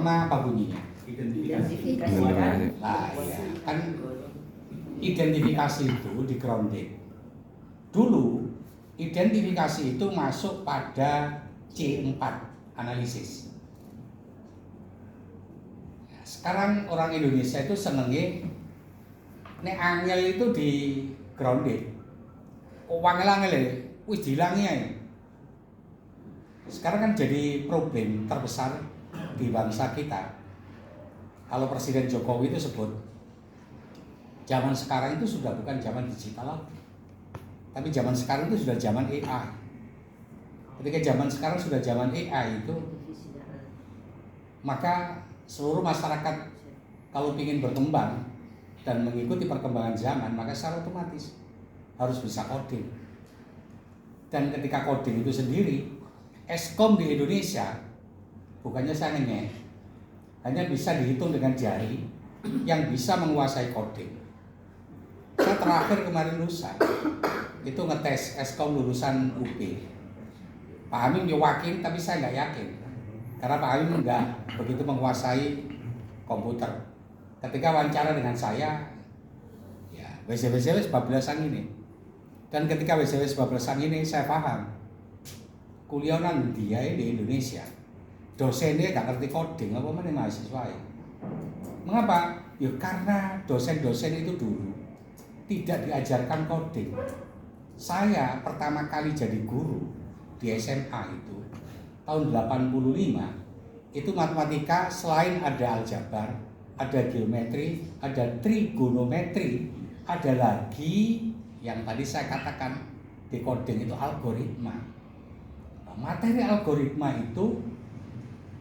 Apa bunyinya? Identifikasi. Nah, ya, kan identifikasi itu di grounded. Dulu identifikasi itu masuk pada C4 analisis. Sekarang orang Indonesia itu senengnya nek angel itu di grounded. Kok angel wis dilangi ae. Sekarang kan jadi problem terbesar di bangsa kita. Kalau Presiden Jokowi itu sebut zaman sekarang itu sudah bukan zaman digital lagi, tapi zaman sekarang itu sudah zaman AI. Ketika zaman sekarang sudah zaman AI itu, maka seluruh masyarakat kalau ingin berkembang dan mengikuti perkembangan zaman, maka secara otomatis harus bisa coding. Dan ketika coding itu sendiri, Eskom di Indonesia bukannya saya ngenyek, hanya bisa dihitung dengan jari yang bisa menguasai coding. Saya terakhir kemarin lusa itu ngetes Eskom lulusan UP. Pak Amin yakin, tapi saya nggak yakin karena Pak Amin nggak begitu menguasai komputer. Ketika wawancara dengan saya, ya WCWC bablasan ini. Dan ketika WCWC bablasan ini saya paham kuliah nang dia di Indonesia. Dosennya gak ngerti coding apa mana mahasiswa ya. Mengapa? Ya karena dosen-dosen itu dulu tidak diajarkan coding. Saya pertama kali jadi guru di SMA itu tahun 85, itu matematika selain ada aljabar, ada geometri, ada trigonometri, ada lagi yang tadi saya katakan di coding itu algoritma. Nah, materi algoritma itu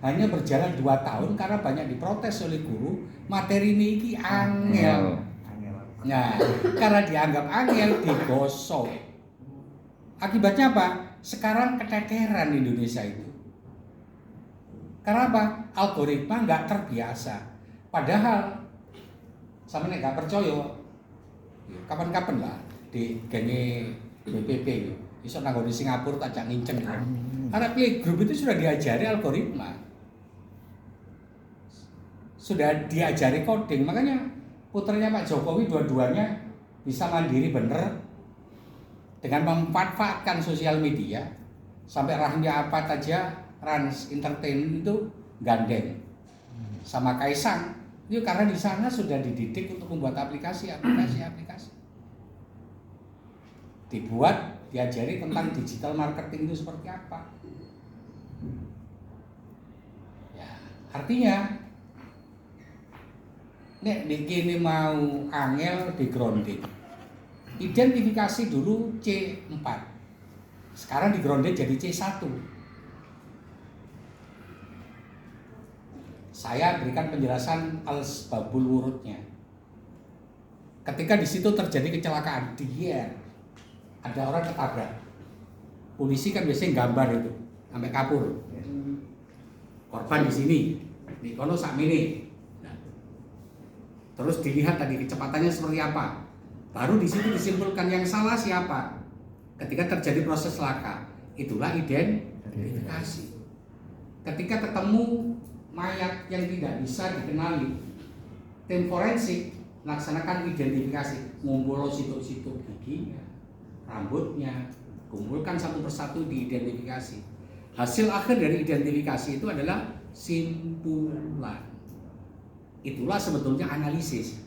hanya berjalan 2 tahun karena banyak diprotes oleh guru, materi ini angel. Nah, karena dianggap angel digosok. Akibatnya apa? Sekarang keteteran Indonesia itu. Karena apa? Algoritma nggak terbiasa. Padahal sama nek nggak percaya, kapan-kapan lah di genge BPP iso nang di Singapura tak nginceng. Karena playgroup itu sudah diajari algoritma. Sudah diajari coding, makanya putranya Pak Jokowi dua-duanya bisa mandiri bener dengan memanfaatkan sosial media sampai rahimnya apa saja Rans Entertainment itu gandeng sama Kaisang itu karena di sana sudah dididik untuk membuat aplikasi dibuat, diajari tentang digital marketing itu seperti apa. Ya, artinya nek dikini mau angel di grounded. Identifikasi dulu C4. Sekarang di grounded jadi C1. Saya berikan penjelasan al-sebabul wurudnya. Ketika di situ terjadi kecelakaan, ada orang ketabrak. Polisi kan biasanya gambar itu sampai kapur. Korban di sini, di kono sakmene. Terus dilihat tadi kecepatannya seperti apa. Baru di situ disimpulkan yang salah siapa. Ketika terjadi proses laka, itulah identifikasi. Ketika ketemu mayat yang tidak bisa dikenali, tim forensik melaksanakan identifikasi, ngumpul situk-situk giginya, rambutnya, kumpulkan satu persatu diidentifikasi. Hasil akhir dari identifikasi itu adalah simpulan. Itulah sebetulnya analisis.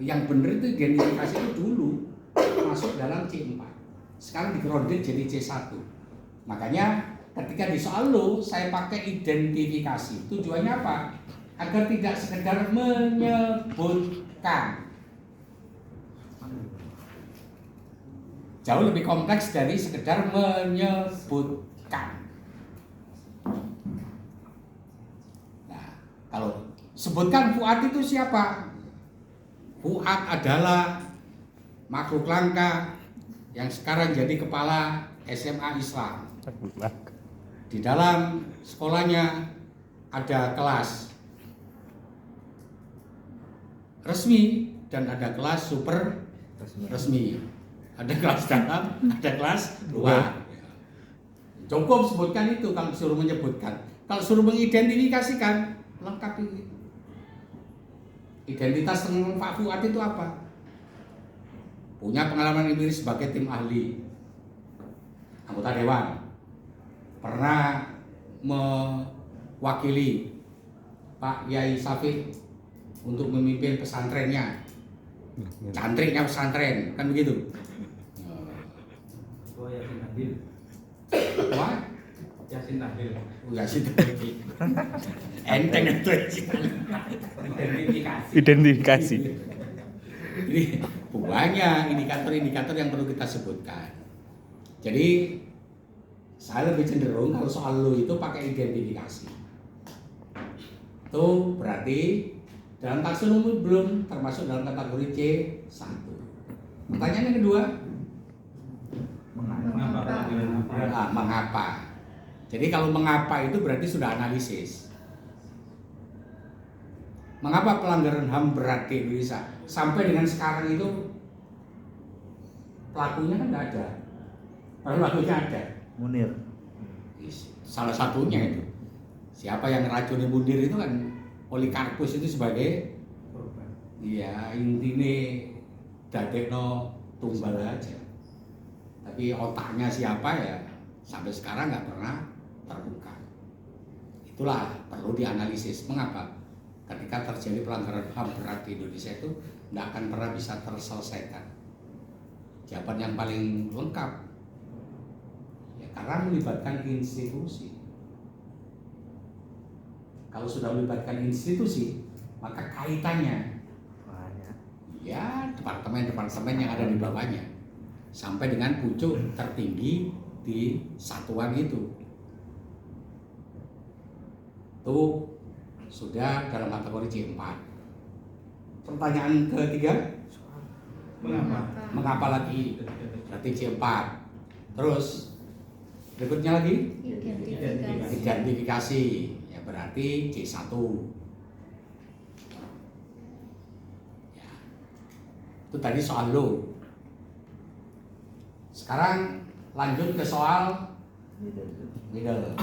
Yang benar itu identifikasi itu dulu masuk dalam C4. Sekarang di-grounded jadi C1. Makanya ketika di soal lo saya pakai identifikasi. Tujuannya apa? Agar tidak sekedar menyebutkan. Jauh lebih kompleks dari sekedar menyebutkan. Nah, kalau sebutkan Fuad itu siapa? Fuad adalah makhluk langka yang sekarang jadi kepala SMA Islam. Di dalam sekolahnya ada kelas resmi dan ada kelas super resmi. Ada kelas dalam, ada kelas luar. Cukup sebutkan itu kalau suruh menyebutkan. Kalau suruh mengidentifikasikan, lengkap ini. Identitas Pak Fuad itu apa? Punya pengalaman empiris sebagai tim ahli, anggota dewan, pernah mewakili Pak Yai Safiq untuk memimpin pesantrennya, cantriknya pesantren, kan begitu? Oh, Yasin Nabil. Apa? Yasin Nabil. Yasin Nabil. Enteng itu. Identifikasi. Ini banyak indikator-indikator yang perlu kita sebutkan. Jadi saya lebih cenderung kalau soal lo itu pakai identifikasi. Itu berarti dalam taksonomi belum termasuk dalam kategori C1. Pertanyaan yang kedua, mengapa? Jadi kalau mengapa itu berarti sudah analisis. Mengapa pelanggaran HAM berat di Indonesia sampai dengan sekarang itu pelakunya kan nggak ada, pelakunya ada. Munir. Salah satunya itu siapa yang racuni Munir itu kan Polikarpus itu sebagai ya intine dadekno tumbal aja. Tapi otaknya siapa ya sampai sekarang nggak pernah terbuka. Itulah perlu dianalisis mengapa ketika terjadi pelanggaran HAM berat di Indonesia itu tidak akan pernah bisa terselesaikan. Jawaban yang paling lengkap ya karena melibatkan institusi. Kalau sudah melibatkan institusi, maka kaitannya ya departemen-departemen yang ada di bawahnya sampai dengan pucuk tertinggi di satuan itu. Tuh sudah dalam kategori C4. Pertanyaan ketiga, mengapa lagi? Berarti C4. Terus berikutnya lagi identifikasi, ya berarti C1. Ya. Itu tadi soal lo. Sekarang lanjut ke soal middle.